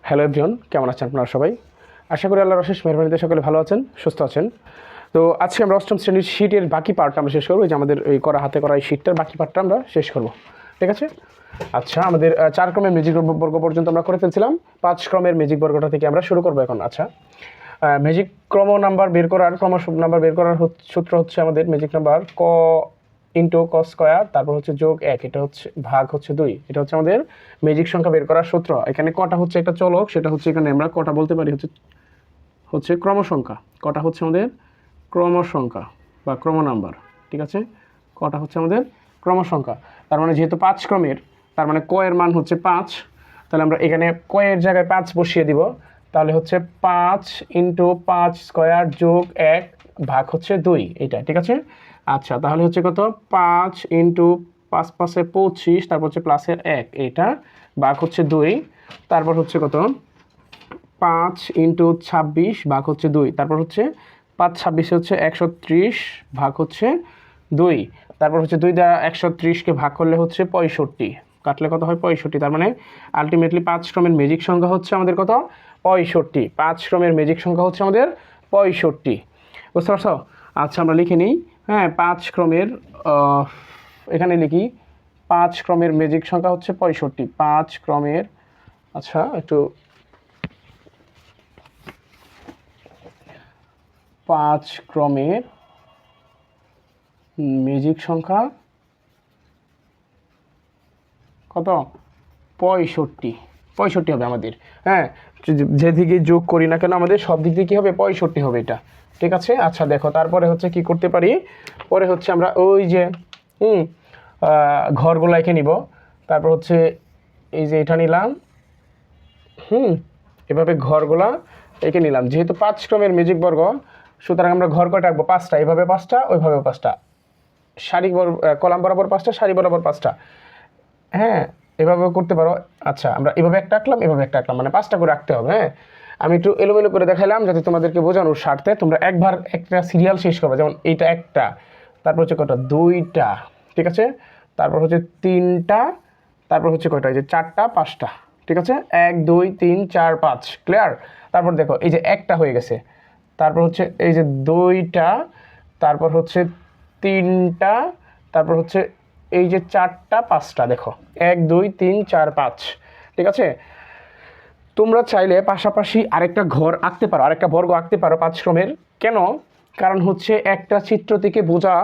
Hello everyone, কেমন আছেন আপনারা সবাই? আশা করি আল্লাহর অশেষ মেহরবানিতে সকলে ভালো আছেন, সুস্থ আছেন। তো আজকে আমরা অষ্টম শ্রেণীর শীটের বাকি পার্টটা আমরা শেষ করবো। যে আমাদের এই হাতে করা এই শীটটার বাকি পার্টটা আমরা শেষ করব, ঠিক আছে? আচ্ছা, আমাদের 4 ক্রমের ম্যাজিক বর্গ পর্যন্ত আমরা করে ফেলছিলাম। 5 ক্রমের ম্যাজিক বর্গটা থেকে আমরা শুরু করবো এখন। আচ্ছা, ম্যাজিক নাম্বার বের করার নাম্বার বের করার সূত্র হচ্ছে আমাদের ম্যাজিক নাম্বার ক ইন্টু ক স্কোয়ার, তারপর হচ্ছে যোগ 1, এটা হচ্ছে ভাগ হচ্ছে 2। এটা হচ্ছে আমাদের ম্যাজিক সংখ্যা বের করার সূত্র। এখানে কটা হচ্ছে একটা চলক, সেটা হচ্ছে এখানে আমরা কটা বলতে পারি হচ্ছে ক্রমসংখ্যা। কটা হচ্ছে আমাদের ক্রমসংখ্যা বা ক্রম নাম্বার, ঠিক আছে? কটা হচ্ছে আমাদের ক্রমসংখ্যা। তার মানে যেহেতু 5 ক্রমের, তার মানে ক এর মান হচ্ছে 5। তাহলে আমরা এখানে ক এর জায়গায় 5 বসিয়ে দিব। তাহলে হচ্ছে 5 ইন্টু 5 স্কোয়ার যোগ 1 ভাগ হচ্ছে 2, এটা ঠিক আছে? আচ্ছা, তাহলে হচ্ছে কত? 5 ইন্টু 5 5 25, তারপর হচ্ছে প্লাসের 1, এটা ভাগ হচ্ছে 2। তারপর হচ্ছে কত? 5 ইন্টু 26 ভাগ হচ্ছে 2, তারপর হচ্ছে 5 26 হচ্ছে 130 ভাগ হচ্ছে 2। তারপর হচ্ছে 2 দ্বারা 130কে ভাগ করলে হচ্ছে 65, কাটলে কত হয়? 65। তার মানে আলটিমেটলি 5 ক্রমের ম্যাজিক সংখ্যা হচ্ছে আমাদের কত? 65। 5 ক্রমের ম্যাজিক সংখ্যা হচ্ছে আমাদের 65, বুঝতে পারছো? আচ্ছা, আমরা লিখে নিই। হ্যাঁ, 5 ক্রমের এখানে লিখি 5 ক্রমের ম্যাজিক সংখ্যা হচ্ছে 65। 5 ক্রমের, আচ্ছা একটু 5 ক্রমের ম্যাজিক সংখ্যা কত? 65। 65 হবে আমাদের। হ্যাঁ, যেদিকে যোগ করি না কেন আমাদের সব দিক দিয়ে কী হবে? 65 হবে, এটা ঠিক আছে? আচ্ছা দেখো, তারপরে হচ্ছে কি করতে পারি? পরে হচ্ছে আমরা ওই যে ঘরগুলো এঁকে নিব। তারপর হচ্ছে এই যে এটা নিলাম, এভাবে ঘরগুলা এঁকে নিলাম। যেহেতু 5 ক্রমের ম্যাজিক বর্গ, সুতরাং আমরা ঘর কয়টা আঁকবো? 5টা। এভাবে 5টা, ওইভাবে 5টা, সারি কলাম বরাবর 5টা, সারি বরাবর 5টা। হ্যাঁ, এভাবেও করতে পারো। আচ্ছা, আমরা এভাবে একটা আঁকলাম, এভাবে একটা আঁকলাম, মানে 5টা করে আঁকতে হবে। হ্যাঁ, আমি একটু এলোমেলো করে দেখাইলাম যাতে তোমাদেরকে বোঝানোর স্বার্থে তোমরা একবার একটা সিরিয়াল শেষ করবে। যেমন এইটা একটা, তারপর হচ্ছে কয়টা? 2টা, ঠিক আছে? তারপর হচ্ছে 3টা, তারপর হচ্ছে কয়টা? এই যে 4টা, 5টা, ঠিক আছে? 1 2 3 4 5, ক্লিয়ার? তারপর দেখো এই যে একটা হয়ে গেছে, তারপর হচ্ছে এই যে 2টা, তারপর হচ্ছে 3টা, তারপর হচ্ছে এই যে 4টা, 5টা। দেখো 1 2 3 4 5, ঠিক আছে? তোমরা চাইলে পাশাপাশি আরেকটা ঘর আঁকতে পারো, আরেকটা বর্গ আঁকতে পারো 5 ক্রমের। কেন? কারণ হচ্ছে একটা চিত্র থেকে বোঝা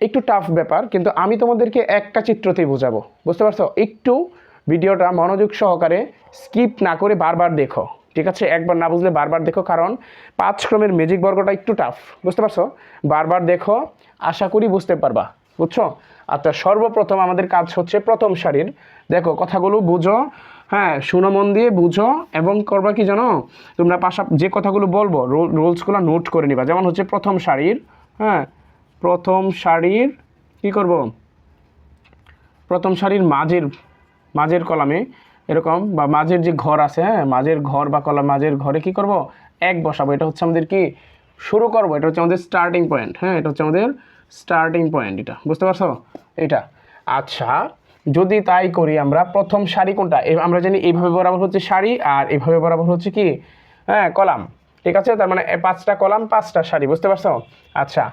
একটু টাফ ব্যাপার, কিন্তু আমি তোমাদেরকে একটা চিত্রতেই বোঝাবো, বুঝতে পারছো? একটু ভিডিওটা মনোযোগ সহকারে স্কিপ না করে বারবার দেখো, ঠিক আছে? একবার না বুঝলে বারবার দেখো, কারণ 5 ক্রমের ম্যাজিক বর্গটা একটু টাফ, বুঝতে পারছো? বারবার দেখো, আশা করি বুঝতে পারবা, বুঝছো? আচ্ছা, সর্বপ্রথম আমাদের কাজ হচ্ছে প্রথম সারির। দেখো কথাগুলো বুঝো, হ্যাঁ, শুনো মন দিয়ে বুঝো, এবং করবা কি জানো? তোমরা যে কথাগুলো বলবো রুলসগুলো নোট করে নিবা। যেমন হচ্ছে প্রথম সারির, হ্যাঁ, প্রথম সারির কি করব? প্রথম সারির মাঝের কলামে এরকম, বা মাঝের যে ঘর আছে, হ্যাঁ, মাঝের ঘর বা কলাম, মাঝের ঘরে কি করব? 1 বসাবো। এটা হচ্ছে আমাদের কি শুরু করব, এটা হচ্ছে আমাদের স্টার্টিং পয়েন্ট। হ্যাঁ, এটা হচ্ছে আমাদের স্টার্টিং পয়েন্ট, এটা বুঝতে পারছো? এটা আচ্ছা, যদি তাই করি আমরা, প্রথম সারি কোনটা? আমরা জানি এইভাবে বরাবর হচ্ছে সারি, আর এইভাবে বরাবর হচ্ছে কি, হ্যাঁ, কলাম, ঠিক আছে? তার মানে 5টা কলাম, 5টা সারি, বুঝতে পারছো? আচ্ছা,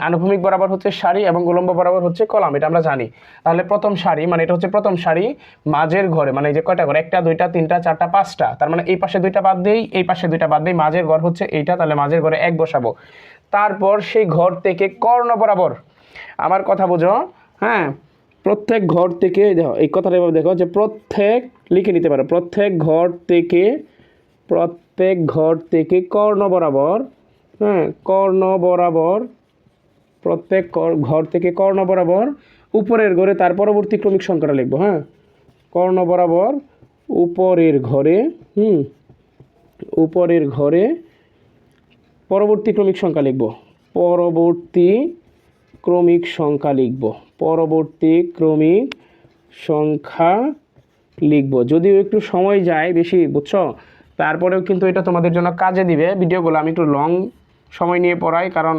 আনুভূমিক বরাবর হচ্ছে সারি এবং উলম্ব বরাবর হচ্ছে কলাম, এটা আমরা জানি। তাহলে প্রথম সারি মানে এটা হচ্ছে প্রথম সারি, মাঝের ঘরে মানে এই যে কয়টা ঘর? 1টা 2টা 3টা 4টা 5টা, তার মানে এই পাশে 2টা বাদ দেই, এই পাশে 2টা বাদ দেই, মাঝের ঘর হচ্ছে এইটা, তাহলে মাঝের ঘরে 1 বসাবো। তারপর সেই ঘর থেকে কর্ণ বরাবর, আমার কথা বুঝো, হ্যাঁ, প্রত্যেক ঘর থেকে দেখো, এই কথাটা এভাবে দেখো যে প্রত্যেক লিখে নিতে পারো, প্রত্যেক ঘর থেকে কর্ণ বরাবর, হ্যাঁ, কর্ণ বরাবর, প্রত্যেক ঘর থেকে কর্ণ বরাবর উপরের ঘরে তার পরবর্তী ক্রমিক সংখ্যাটা লিখবো। হ্যাঁ, কর্ণ বরাবর উপরের ঘরে, উপরের ঘরে পরবর্তী ক্রমিক সংখ্যা লিখব, পরবর্তী ক্রমিক সংখ্যা লিখব, পরবর্তী ক্রমিক সংখ্যা লিখব। যদিও একটু সময় যায় বেশি, বুঝছো? তারপরেও কিন্তু এটা তোমাদের জন্য কাজে দিবে। ভিডিওগুলো আমি একটু লং সময় নিয়ে পড়াই, কারণ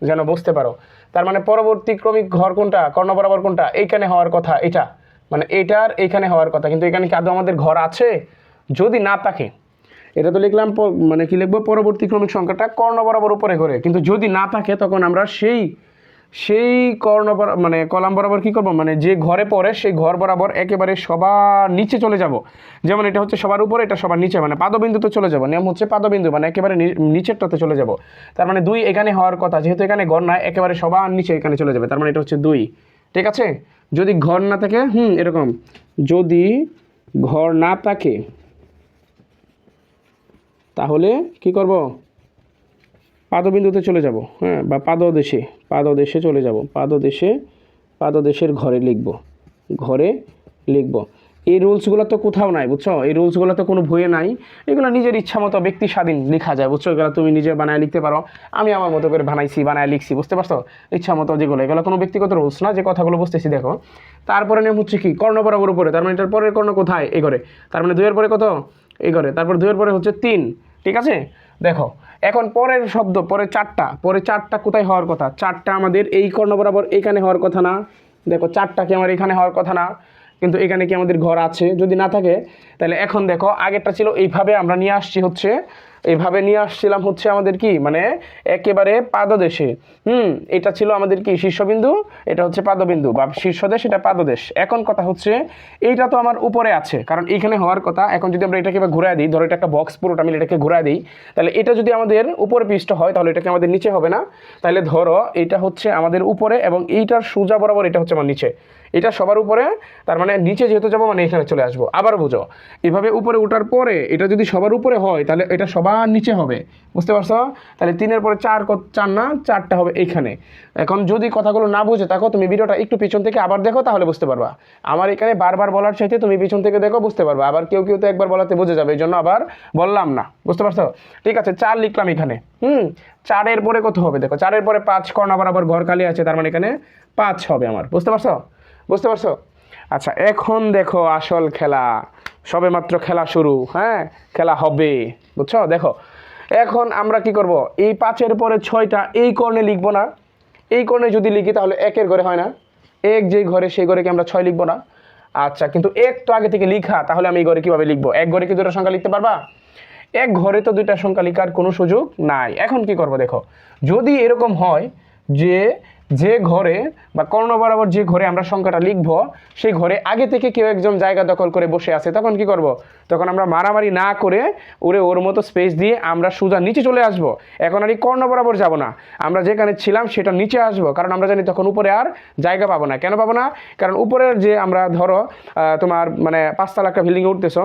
যেন বুঝতে পারো। তার মানে পরবর্তী ক্রমিক ঘর কোনটা? কর্ণ বরাবর কোনটা? এইখানে হওয়ার কথা, এটা মানে এটার এইখানে হওয়ার কথা, কিন্তু এখানে কি আদৌ আমাদের ঘর আছে? যদি না থাকে, এটা তো লিখলাম মানে কি লিখবো, পরবর্তী ক্রমিক সংখ্যাটা কর্ণ বরাবর উপরে করে, কিন্তু যদি না থাকে তখন আমরা সেই সেই মানে কলাম বরাবর কি করব, মানে যে ঘরে পড়ে সেই ঘর বরাবর একেবারে সবার নিচে চলে যাব। যেমন এটা হচ্ছে সবার উপরে, এটা সবার নিচে, মানে পাদবিন্দুতে চলে যাব। নিয়ম হচ্ছে পাদবিন্দু মানে একেবারে নিচেরটাতে চলে যাব। তার মানে 2 এখানে হওয়ার কথা, যেহেতু এখানে ঘর নাই একেবারে সবার নিচে এখানে চলে যাবে, তার মানে এটা হচ্ছে 2। ঠিক আছে, যদি ঘর না থাকে এরকম, যদি ঘর না থাকে তাহলে কি করব, পাদবিন্দুতে চলে যাব, হ্যাঁ, বা পাদদেশে চলে যাব, পাদদেশের ঘরে লিখব, ঘরে লিখব। এই রুলসগুলো তো কোথাও নাই, বুঝছো, এই রুলসগুলো তো কোনো বইয়ে নাই, এগুলো নিজের ইচ্ছা মতো ব্যক্তি স্বাধীন লেখা যায়, বুঝছো, এগুলো তুমি নিজে বানায় লিখতে পারো, আমি আমার মতো করে বানায় লিখছি, বুঝতে পারছো, ইচ্ছা মতো যেগুলো, এগুলো কোনো ব্যক্তিগত রুলস না, যে কথাগুলো বুঝতেছি দেখো। তারপরে নিয়ম হচ্ছে কি, কর্ণ বরাবর উপরে, তার মানে এটার পরের কর্ণ কোথায়, এই ঘরে, তার মানে 2 এর পরে কত, এই ঘরে, তারপর 2 এর পরে হচ্ছে 3। ঠিক আছে, দেখো এখন পরের শব্দ, পরে 4টা কোথায় হওয়ার কথা, 4টা আমাদের এই কর্ণ বরাবর এখানে হওয়ার কথা না, দেখো 4টা কি আমার এখানে হওয়ার কথা না, কিন্তু এখানে কি আমাদের ঘর আছে, যদি না থাকে তাহলে এখন দেখো আগেরটা ছিল এইভাবে আমরা নিয়ে আসছি, হচ্ছে এইভাবে নিয়ে আসছিলাম, হচ্ছে আমাদের কি মানে একেবারে পাদদেশে, এটা ছিল আমাদের কি শীর্ষবিন্দু, এটা হচ্ছে পাদবিন্দু বা শীর্ষদেশ, এটা পাদদেশ। এখন কথা হচ্ছে এইটা তো আমার উপরে আছে, কারণ এইখানে হওয়ার কথা, এখন যদি আমরা এটাকে ঘুরাই দিই, ধরো এটা একটা বক্স পুরোটা মিলে এটাকে ঘুরাই দিই, তাহলে এটা যদি আমাদের উপরে পৃষ্ঠ হয় তাহলে এটাকে আমাদের নিচে হবে না, তাহলে ধরো এটা হচ্ছে আমাদের উপরে এবং এইটার সোজা বরাবর এটা হচ্ছে আমার নিচে, এটা সবার উপরে, তার মানে নিচে যেহেতু যাবো মানে এখানে চলে আসবো। আবার বুঝো, এভাবে উপরে ওঠার পরে এটা যদি সবার উপরে হয় তাহলে এটা সবার নিচে হবে, বুঝতে পারছো, তাহলে 3-এর পরে 4 না 4টা হবে এইখানে। এখন যদি কথাগুলো না বুঝে থাকো তুমি ভিডিওটা একটু পিছন থেকে আবার দেখো, তাহলে বুঝতে পারবা। আমার এখানে বারবার বলার চাইতে তুমি পিছন থেকে দেখো, বুঝতে পারবা। আবার কেউ তো একবার বলাতে বুঝে যাবে, এই জন্য আবার বললাম না, বুঝতে পারছো। ঠিক আছে, 4 লিখলাম এখানে, 4-এর পরে কত হবে, দেখো 4-এর পরে 5, কর্ণ বরাবর ঘর খালি আছে, তার মানে এখানে 5 হবে আমার, বুঝতে পারছো। আচ্ছা, এখন দেখো আসল খেলা, সবেমাত্র খেলা শুরু, হ্যাঁ, খেলা হবে, বুঝছো। দেখো এখন আমরা কি করব, এই 5-এর পরে 6টা এই কর্ণে লিখবো না, এই কর্ণে যদি লিখি তাহলে 1-এর ঘরে হয় না, 1 যেই ঘরে সেই ঘরে কি আমরা 6 লিখবো না। আচ্ছা, কিন্তু 1 তো আগে থেকে লিখা, তাহলে আমি এই ঘরে কিভাবে লিখবো, 1 ঘরে কি 2টা সংখ্যা লিখতে পারবা, 1 ঘরে তো 2টা সংখ্যা লেখার কোনো সুযোগ নাই। এখন কি করব, দেখো যদি এরকম হয় যে ঘরে বা কর্ণ বরাবর যে ঘরে আমরা সংখ্যাটা লিখব সেই ঘরে আগে থেকে কেউ একজন জায়গা দখল করে বসে আছে, তখন কি করব, তখন আমরা মারামারি না করে ওর মতো স্পেস দিয়ে আমরা সোজা নিচে চলে আসব। এখন আর এই কর্ণ বরাবর যাব না, আমরা যেখানে ছিলাম সেটা নিচে আসব, কারণ আমরা জানি তখন উপরে আর জায়গা পাবো না। কেন পাবো না, কারণ উপরের যে আমরা ধরো তোমার মানে 5তলা একটা বিল্ডিংয়ে উঠতেছো,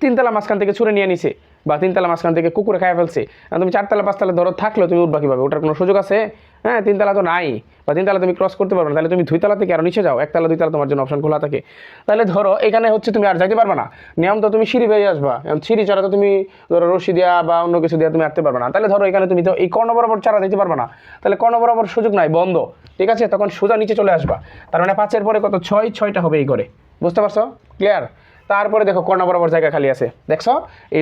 3তলা মাঝখান থেকে ছুঁড়ে নিয়ে নিছে, বা 3তলা মাঝখান থেকে কুকুরে খাই ফেলছে, তুমি 4তলা 5তলা ধরো থাকলেও তুমি উঠবা কীভাবে, ওটার কোনো সুযোগ আছে, হ্যাঁ, 3তলা তো নাই, বা 3তলা তুমি ক্রস করতে পারবে না, তাহলে তুমি 2তলা থেকে আরও নিচে যাও, 1তলা 2তলা তোমার জন্য অপশন খোলা থাকে। তাহলে ধরো এখানে হচ্ছে তুমি আর যাইতে পারবে না, নিয়ম তো তুমি সিঁড়ি বেয়ে আসবা, সিঁড়ি ছাড়া তো তুমি ধরো রশি দেওয়া বা অন্য কিছু দেওয়া তুমি আটতে পারবে না, তাহলে ধরো এখানে তুমি তো এই কর্ণ বরাবর ছাড়া যেতে পারবে না, তাহলে কর্ণ বরাবর সুযোগ নাই, বন্ধ। ঠিক আছে, তখন সোজা নিচে চলে আসবা, তার মানে 5-এর পরে কত, 6টা হবে এই করে, বুঝতে পারছো, ক্লিয়ার। তারপরে দেখো কর্ণ বরাবর জায়গা খালি আছে, দেখছো,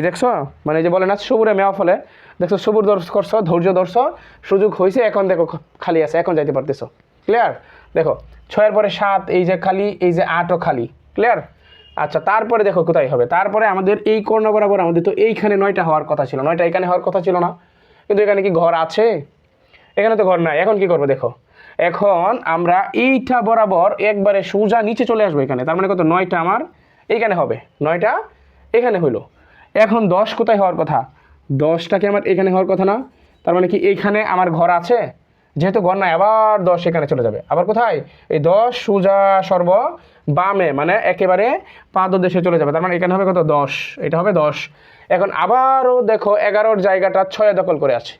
দেখছো, মানে যে বলে না সবুরে মেওয়া ফলে, দেখছো সবুর করছো, ধৈর্য ধরছো, সুযোগ হয়েছে, এখন দেখো খালি আছে, এখন যাইতে পারতেছো, ক্লিয়ার। দেখো 6-এর পরে 7, এই যে খালি, এই যে 8ও খালি, ক্লিয়ার। আচ্ছা, তারপরে দেখো কোথায় হবে, তারপরে আমাদের এই কর্ণ বরাবর আমাদের তো এইখানে 9টা হওয়ার কথা ছিল, 9টা এখানে হওয়ার কথা ছিল না, কিন্তু এখানে কি ঘর আছে, এখানে তো ঘর নাই। এখন কি করবো, দেখো এখন আমরা এইটা বরাবর একবারে সোজা নিচে চলে আসবো এখানে, তার মানে কত, 9টা আমার এইখানে হবে, 9টা এখানে হইলো। এখন 10 কোথায় হওয়ার কথা, 10টাকে আমার এখানে হওয়ার কথা না, তার মানে কি এইখানে আমার ঘর আছে, যেহেতু ঘর নাই আবার 10 এখানে চলে যাবে, আবার কোথায়, এই 10 সোজা সর্ব বামে, মানে একেবারে পাদদেশে চলে যাবে, তার মানে এখানে হবে কত, 10, এটা হবে 10। এখন আবারও দেখো 11-র জায়গাটা 6-এ দখল করে আছে,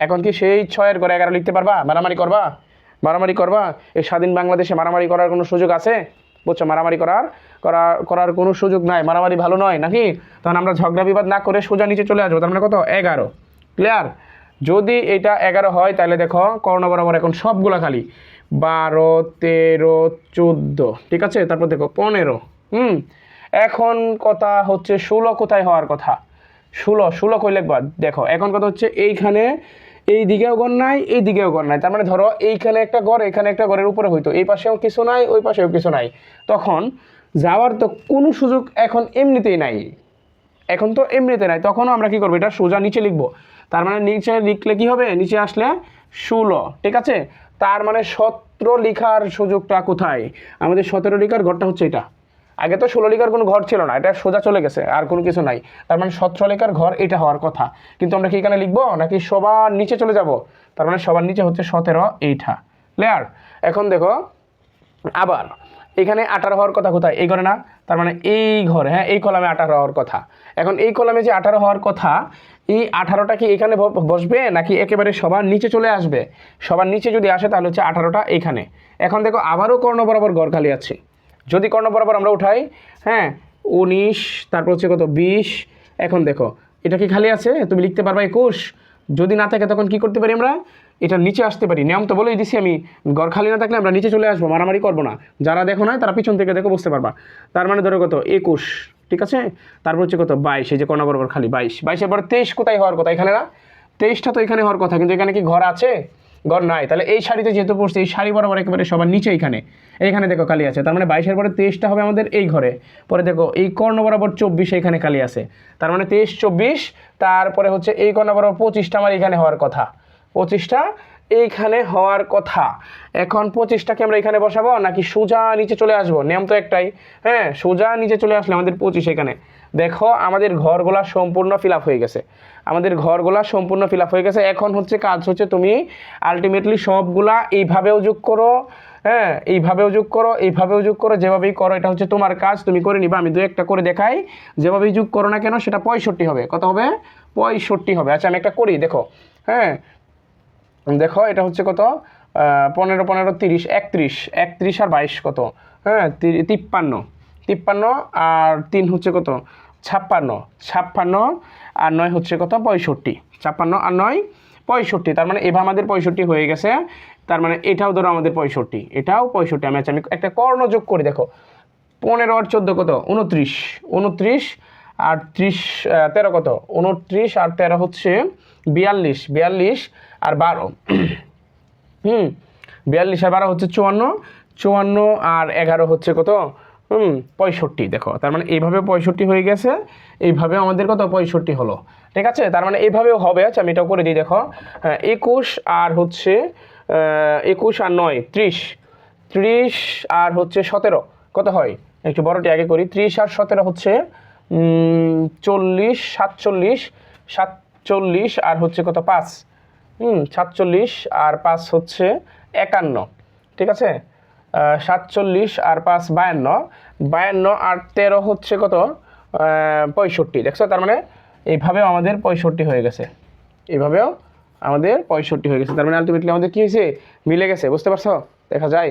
এখন কি সেই 6-এর ঘরে 11 লিখতে পারবা, মারামারি করবা, এই স্বাধীন বাংলাদেশে মারামারি করার কোনো সুযোগ আছে, বুঝছো, মারামারি করার কোনো সুযোগ নাই, মারামারি ভালো নয় নাকি, তখন আমরা ঝগড়া বিবাদ না করে সোজা নিচে চলে আসবো, তার মানে কত, 11, ক্লিয়ার। যদি এটা 11 হয় তাহলে দেখো কর্ণ বরাবর এখন সবগুলা খালি, 12, 13, 14, ঠিক আছে, তারপর দেখো 15, এখন কথা হচ্ছে 16 কোথায় হওয়ার কথা, 16 কই লিখবা, দেখো এখন কথা হচ্ছে এইখানে এই দিকেও ঘর নাই, এই দিকেও ঘর নাই, তার মানে ধরো এইখানে একটা ঘর, এখানে একটা ঘরের উপরে হইতো, এই পাশেও কিছু নাই, ওই পাশেও কিছু নাই, তখন যাওয়ার তো কোনো সুযোগ এখন এমনিতেই নাই, এখন তো এমনিতে নাই, তখনও আমরা কি করবো, এটা সোজা নিচে লিখবো। তার মানে নিচে লিখলে কি হবে, নিচে আসলে 16, ঠিক আছে। তার মানে 17 লেখার সুযোগটা কোথায়, আমাদের 17 লেখার ঘরটা হচ্ছে এটা। আগে তো 16 লেখার কোনো ঘর ছিল না, এটা সোজা চলে গেছে, আর কোনো কিছু নাই। তার মানে 17 লেখার ঘর এটা হওয়ার কথা, কিন্তু আমরা কি এখানে লিখবো নাকি সবার নিচে চলে যাব? তার মানে সবার নিচে হচ্ছে 17 এইটা। ক্লিয়ার? এখন দেখো আবার এখানে 18 হওয়ার কথা কোথায়, এই ঘরে না? তার মানে এই ঘরে, হ্যাঁ এই কলামে 18 হওয়ার কথা। এখন এই কলামে যে 18 হওয়ার কথা, এই 18টা কি এখানে বসবে নাকি একেবারে সবার নিচে চলে আসবে? সবার নিচে যদি আসে তাহলে হচ্ছে 18টা এখানে। এখন দেখো আবারও কর্ণ বরাবর ঘর খালি আছে, যদি কর্ণ বরাবর আমরা উঠাই, হ্যাঁ 19, তারপর হচ্ছে কত 20। এখন দেখো এটা কি খালি আছে, তুমি লিখতে পারবা 21। যদি না থাকে তখন কি করতে পারি আমরা, এটা নিচে আসতে পারি। নিয়ম তো বলেই দিছি আমি, ঘর খালি না থাকলে আমরা নিচে চলে আসবো, মারামারি করবো না। যারা দেখো না তারা পিছন থেকে দেখো বুঝতে পারবা। তার মানে ধরো কত 21, ঠিক আছে। তারপর হচ্ছে কত 22, এই যে কর্ণ বরাবর খালি 22। 22-এর পরে 23 কোথায় হওয়ার কথা, এখানে না? 23টা তো এখানে হওয়ার কথা, কিন্তু এখানে কি ঘর আছে? ঘর নাই। তাহলে এই শাড়িতে যেহেতু পড়ছে, এই শাড়ি বরাবর একেবারে সবার নিচে এইখানে দেখো খালি আছে। তার মানে 22-এর পরে 23টা হবে আমাদের এই ঘরে। পরে দেখো এই কর্ণ বরাবর 24 এখানে খালি আছে। তার মানে 23, 24, তারপরে হচ্ছে এই কর্ণ বরাবর 25টা আমার এখানে হওয়ার কথা। 25টা এইখানে হওয়ার কথা। এখন 25টাকে আমরা এখানে বসাবো নাকি সোজা নিচে চলে আসবো? নিয়ম তো একটাই, হ্যাঁ সোজা নিচে চলে আসলে আমাদের 25 এখানে। দেখো আমাদের ঘরগুলা সম্পূর্ণ ফিল আপ হয়ে গেছে, আমাদের ঘরগুলা সম্পূর্ণ ফিল আপ হয়ে গেছে। এখন হচ্ছে কাজ হচ্ছে তুমি আলটিমেটলি সবগুলা এইভাবেও যোগ করো, হ্যাঁ এইভাবেও যোগ করো, এইভাবেও যোগ করো, যেভাবেই করো এটা হচ্ছে তোমার কাজ, তুমি করে নিবা। আমি 2-একটা করে দেখাই, যেভাবেই যোগ করো না কেন সেটা 65 হবে। কত হবে? 65 হবে। আচ্ছা আমি একটা করি, দেখো, হ্যাঁ দেখো এটা হচ্ছে কত 15, 15, 30, 31, 31 আর 22 কত, হ্যাঁ 53, 53 আর 3 হচ্ছে কত 56, 56 আর 9 হচ্ছে কত 65, 56 আর 9 65। তার মানে এভাবে আমাদের 65 হয়ে গেছে। তার মানে এটাও ধরো আমাদের 65, এটাও 65। আমি একটা কর্ণ যোগ করি, দেখো 15 আর 14 কত 29, 29 আর 30, 13 কত 29 আর 13 হচ্ছে 42, 42 আর 12 42 আর 12 হচ্ছে 54, 54 আর 11 হচ্ছে কত 65। দেখো তার মানে এইভাবে 65 হয়ে গেছে, এইভাবে আমাদের কত 65 হলো, ঠিক আছে। তার মানে এইভাবেও হবে। আচ্ছা আমি এটাও করে দিই, দেখো 21 আর হচ্ছে 21 আর 9 30, 30 আর হচ্ছে 17 কত হয়, একটু বড়টি আগে করি। 30 আর 17 হচ্ছে 40, 47, 47 আর হচ্ছে কত 5, 47 আর 5 হচ্ছে 51, ঠিক আছে। 47 আর 5 52, 52 আর 13 হচ্ছে কত 65, দেখছো। তার মানে এইভাবেও আমাদের 65 হয়ে গেছে, এইভাবেও আমাদের 65 হয়ে গেছে। তার মানে আলটিমেটলি আমাদের কি হয়েছে, মিলে গেছে, বুঝতে পারছো? দেখা যায়।